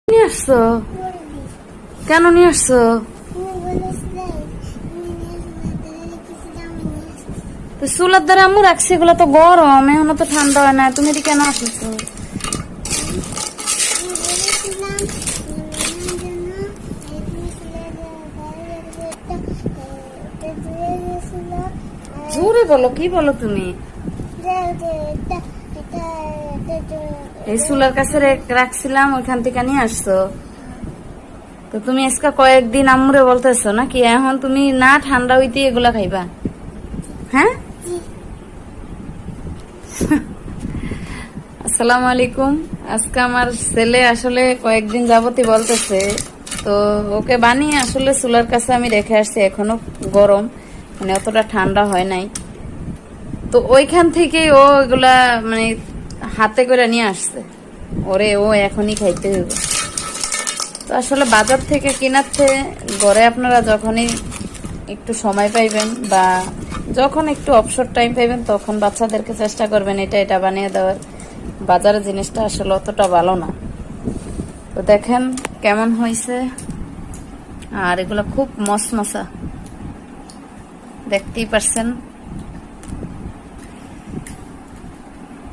নিয়ে আসছো? কেন নিয়ে আসছো? তো চুলার দ্বারা আম্মু রাখছি, এগুলো তো গরম, এখনো তো ঠান্ডা হয় না, তুমি এটি কেন আসছো? জোরে বলো, কি বলো তুমি? এই চুলার কাছে রাখছিলাম, ওইখান থেকে নিয়ে আসছো। তো তুমি আজকে কয়েকদিন আম্মুরে বলতেছো নাকি এখন তুমি না ঠান্ডা হইতে এগুলা খাইবা? হ্যাঁ। আসসালামু আলাইকুম। আজকে আমার ছেলে আসলে কয়েকদিন যাবতই বলতেছে, তো ওকে বানিয়ে আসলে চুলার কাছে আমি রেখে আসছি, এখনো গরম, মানে অতটা ঠান্ডা হয় নাই। তো ওইখান থেকে ও এগুলা মানে হাতে করে নিয়ে আসছে, ওরে ও এখনই খাইতে হবে। তো আসলে বাজার থেকে কিনাচ্ছে, ঘরে আপনারা যখনই একটু সময় পাইবেন বা যখন একটু অবসর টাইম পাইবেন তখন বাচ্চাদেরকে চেষ্টা করবেন এটা এটা বানিয়ে দেওয়ার। বাজারের জিনিসটা আসলে অতটা ভালো না। তো দেখেন কেমন হয়েছে, আর এগুলো খুব মশমশা, দেখতেই পারছেন।